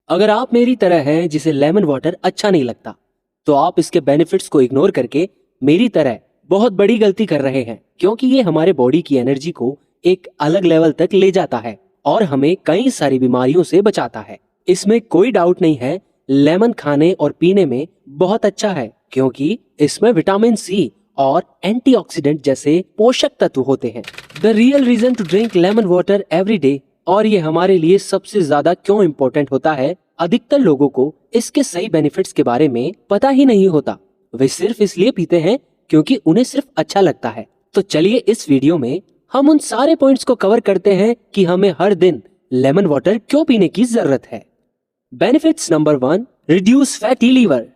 अगर आप मेरी तरह हैं जिसे लेमन वाटर अच्छा नहीं लगता, तो आप इसके बेनिफिट्स को इग्नोर करके मेरी तरह बहुत बड़ी गलती कर रहे हैं, क्योंकि ये हमारे बॉडी की एनर्जी को एक अलग लेवल तक ले जाता है और हमें कई सारी बीमारियों से बचाता है। इसमें कोई डाउट नहीं है, लेमन खाने और पीने में बहुत अच्छा है, क्योंकि इसमें विटामिन सी और एंटीऑक्सीडेंट जैसे पोषक तत्व होते हैं। The real reason to drink lemon water every day, और ये हमारे लिए सबसे ज्यादा क्यों इम्पोर्टेंट होता है, अधिकतर लोगों को इसके सही बेनिफिट्स के बारे में पता ही नहीं होता। वे सिर्फ इसलिए पीते हैं क्योंकि उन्हें सिर्फ अच्छा लगता है। तो चलिए इस वीडियो में हम उन सारे पॉइंट्स को कवर करते हैं कि हमें हर दिन लेमन वाटर क्यों पीने की जरूरत है। Benefits number 1, reduce fatty liver.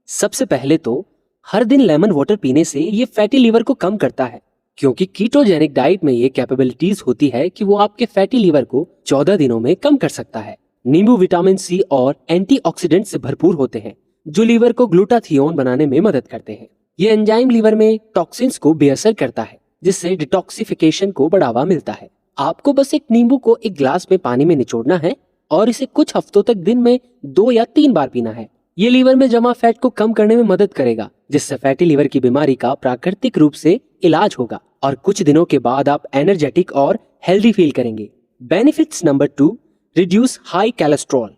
सबसे पहले तो हर दिन लेमन वाटर पीने से ये फैटी लीवर को कम करता है, क्योंकि कीटोजेनिक डाइट में ये कैपेबिलिटीज होती है कि वो आपके फैटी लीवर को 14 दिनों में कम कर सकता है। नींबू विटामिन सी और एंटीऑक्सीडेंट से भरपूर होते हैं, जो लीवर को ग्लूटाथियोन बनाने में मदद करते हैं। ये एंजाइम लीवर में टॉक्सिन्स को बेअसर करता है, जिससे डिटॉक्सिफिकेशन को बढ़ावा मिलता है। आपको बस एक नींबू को एक ग्लास में पानी में निचोड़ना है और इसे कुछ हफ्तों तक दिन में 2 या 3 बार पीना है। ये लीवर में जमा फैट को कम करने में मदद करेगा, जिससे फैटी लीवर की बीमारी का प्राकृतिक रूप से इलाज होगा और कुछ दिनों के बाद आप एनर्जेटिक और हेल्दी फील करेंगे। Benefits number 2, reduce high cholesterol.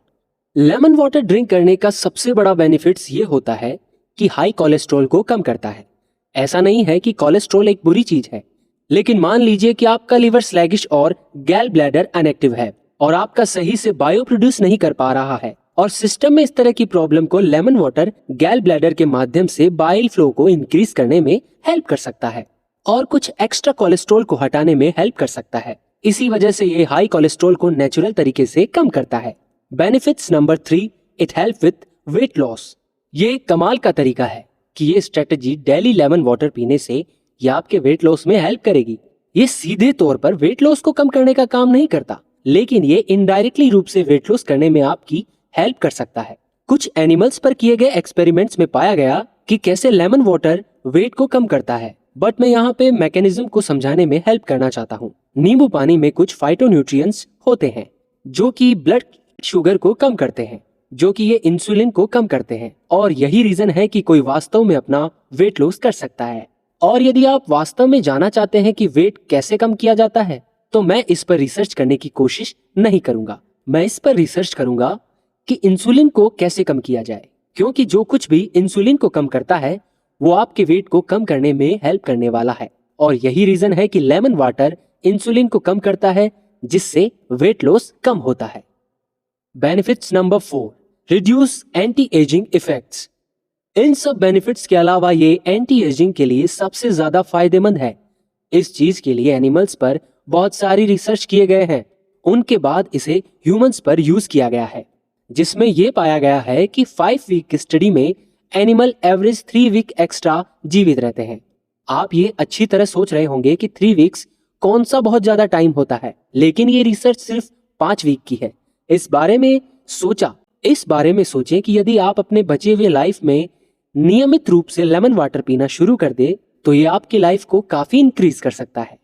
Lemon water drink करने का सबसे बड़ा बेनिफिट्स ये होता है कि हाई कोलेस्ट्रॉल को कम करता है। ऐसा नहीं है कि कोलेस्ट्रॉल एक बुरी चीज है, लेकिन मान लीजिए कि आपका लीवर स्लैगिश और गैल ब्लैडर इनएक्टिव है और आपका सही से बायो प्रोड्यूस नहीं कर पा रहा है, और सिस्टम में इस तरह की प्रॉब्लम को लेमन वाटर गैल ब्लैडर के माध्यम से बाइल फ्लो को इंक्रीज करने में हेल्प कर सकता है और कुछ एक्स्ट्रा कोलेस्ट्रॉल को हटाने में हेल्प कर सकता है। इसी वजह से ये हाई कोलेस्ट्रॉल को नेचुरल तरीके से कम करता है। Benefits number 3, it help with weight loss. ये कमाल का तरीका है कि ये स्ट्रेटजी डेली लेमन वाटर पीने से ये आपके वेट लॉस में हेल्प करेगी। ये सीधे तौर पर वेट लॉस को कम करने का काम नहीं करता, लेकिन ये इनडायरेक्टली रूप से वेट लॉस करने में आपकी हेल्प कर सकता है। कुछ एनिमल्स पर किए गए एक्सपेरिमेंट्स में पाया गया कि कैसे लेमन वाटर वेट को कम करता है, बट मैं यहाँ पे मैकेनिज्म को समझाने में हेल्प करना चाहता हूँ। नींबू पानी में कुछ फाइटोन्यूट्रिएंट्स होते हैं जो कि ब्लड शुगर को कम करते हैं, जो कि ये इंसुलिन को कम करते हैं, और यही रीजन है कि कोई वास्तव में अपना वेट लॉस कर सकता है। और यदि आप वास्तव में जानना चाहते हैं कि वेट कैसे कम किया जाता है, तो मैं इस पर रिसर्च करने की कोशिश नहीं करूंगा। मैं इस पर रिसर्च करूंगा कि इंसुलिन को कैसे कम किया जाए, क्योंकि जो कुछ भी इंसुलिन को कम करता है वो आपके वेट को कम करने में हेल्प करने वाला है, और यही रीजन है कि लेमन वाटर इंसुलिन को कम करता है, जिससे वेट लॉस कम होता है। Benefits number 4, reduce anti ageing effects. इन सब बेनिफिट्स के अलावा ये एंटी एजिंग के लिए सबसे ज्यादा फायदेमंद है। इस चीज के लिए एनिमल्स पर बहुत सारी रिसर्च किए गए हैं, उनके बाद इसे ह्यूमंस पर यूज किया गया है, जिसमें यह पाया गया है कि 5 वीक की स्टडी में एनिमल एवरेज 3 वीक एक्स्ट्रा जीवित रहते हैं। आप ये अच्छी तरह सोच रहे होंगे कि 3 वीक्स कौन सा बहुत ज्यादा टाइम होता है, लेकिन ये रिसर्च सिर्फ 5 वीक की है। इस बारे में सोचें कि यदि आप अपने बचे हुए लाइफ में नियमित रूप से लेमन वाटर पीना शुरू कर दे, तो ये आपकी लाइफ को काफी इंक्रीज कर सकता है।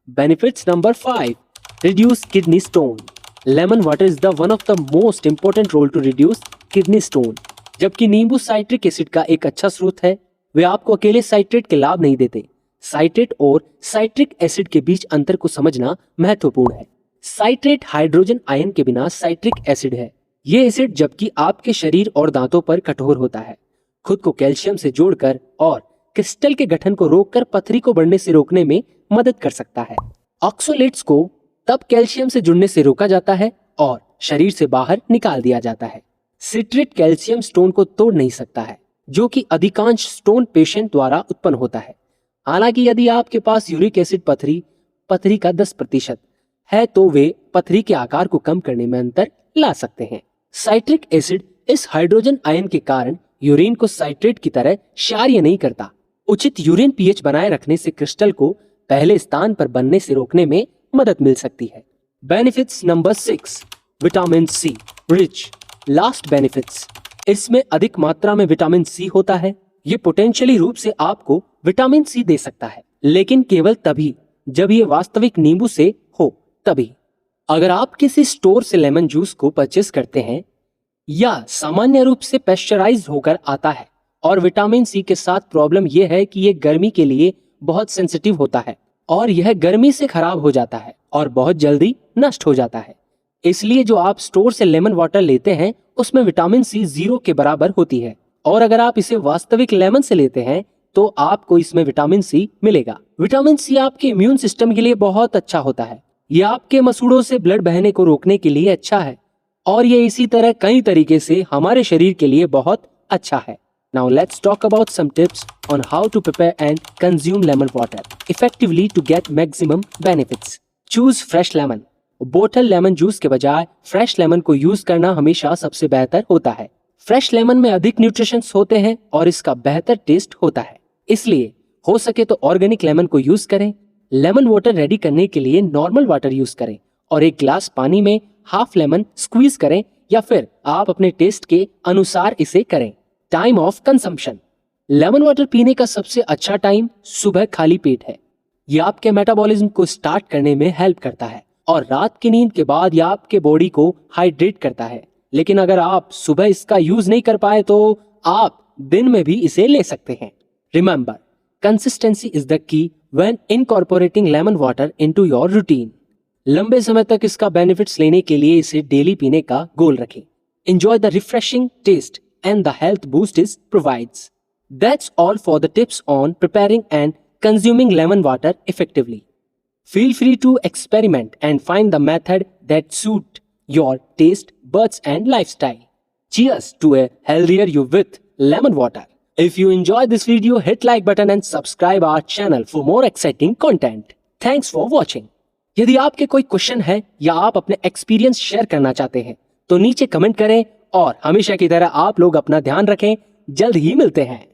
Benefits number 5, reduce kidney stone. Lemon water is the one of the most important role to reduce kidney stone. जबकि नींबू साइट्रिक एसिड का एक अच्छा स्रोत है, वे आपको अकेले साइट्रेट के लाभ नहीं देते। साइट्रेट और साइट्रिक एसिड के बीच अंतर को समझना महत्वपूर्ण है। साइट्रेट हाइड्रोजन आयन के बिना साइट्रिक एसिड है। ये एसिड जबकि आपके शरीर और दांतों पर कठोर होता है, खुद को कैल्शियम से जोड़कर और क्रिस्टल के गठन को रोककर पथरी को बढ़ने से रोकने में मदद कर सकता है। ऑक्सोलेट्स को तब कैल्शियम से जुड़ने से रोका जाता है और शरीर से बाहर निकाल दिया जाता है। सिट्रेट कैल्शियम स्टोन को तोड़ नहीं सकता है, जो कि अधिकांश स्टोन पेशेंट द्वारा उत्पन्न होता है। हालांकि यदि आपके पास यूरिक एसिड पथरी का 10% है, तो वे पथरी के आकार को कम करने में अंतर ला सकते हैं। साइट्रिक एसिड इस हाइड्रोजन आयन के कारण यूरिन को साइट्रेट की तरह क्षारीय नहीं करता। उचित यूरिन पीएच बनाए रखने से क्रिस्टल को पहले स्थान पर बनने से रोकने में मदद मिल सकती है। Benefits number 6, vitamin C rich. Last benefits, इसमें अधिक मात्रा में विटामिन सी होता है। ये पोटेंशियली रूप से आपको विटामिन सी दे सकता है, लेकिन केवल तभी जब ये वास्तविक नींबू से हो, तभी। अगर आप किसी स्टोर से लेमन जूस को परचेस करते हैं या सामान्य रूप से पेस्चराइज होकर आता है। और विटामिन सी के साथ प्रॉब्लम यह है कि ये गर्मी के लिए बहुत सेंसिटिव होता है और यह गर्मी से खराब हो जाता है और बहुत जल्दी नष्ट हो जाता है। इसलिए जो आप स्टोर से लेमन वाटर लेते हैं उसमें विटामिन सी 0 के बराबर होती है, और अगर आप इसे वास्तविक लेमन से लेते हैं तो आपको इसमें विटामिन सी मिलेगा। विटामिन सी आपके इम्यून सिस्टम के लिए बहुत अच्छा होता है। यह आपके मसूड़ों से ब्लड बहने को रोकने के लिए अच्छा है और ये इसी तरह कई तरीके से हमारे शरीर के लिए बहुत अच्छा है। Now let's talk about some tips on how to prepare and consume lemon water effectively to get maximum benefits. Choose fresh lemon. बोतल लेमन जूस के बजाय फ्रेश लेमन को यूज करना हमेशा सबसे बेहतर होता है। फ्रेश लेमन में अधिक न्यूट्रिशंस होते हैं और इसका बेहतर टेस्ट होता है, इसलिए हो सके तो ऑर्गेनिक लेमन को यूज करें। लेमन वाटर रेडी करने के लिए नॉर्मल वाटर यूज करें और एक ग्लास पानी में हाफ लेमन स्क्वीज करें या फिर आप अपने टेस्ट के अनुसार इसे करें। Time of consumption. Lemon water पीने का सबसे अच्छा टाइम सुबह खाली पेट है। यह आपके मेटाबॉलिज्म को स्टार्ट करने में हेल्प करता है और रात की नींद के बाद यह आपके बॉडी को हाइड्रेट करता है। लेकिन अगर आप सुबह इसका यूज नहीं कर पाए तो आप दिन में भी इसे ले सकते हैं। Remember, consistency is the key when incorporating lemon water into your routine. लंबे समय तक इसका बेनिफिट्स लेने के लिए इसे डेली पीने का गोल रखें। Enjoy the refreshing taste and the health boost it provides. That's all for the tips on preparing and consuming lemon water effectively. Feel free to experiment and find the method that suit your taste, buds and lifestyle. Cheers to a healthier you with lemon water. If you enjoyed this video, hit like button and subscribe our channel for more exciting content. Thanks for watching. यदि आपके कोई question है या आप अपने experience share करना चाहते हैं तो नीचे कमेंट करें और हमेशा की तरह आप लोग अपना ध्यान रखें। जल्द ही मिलते हैं।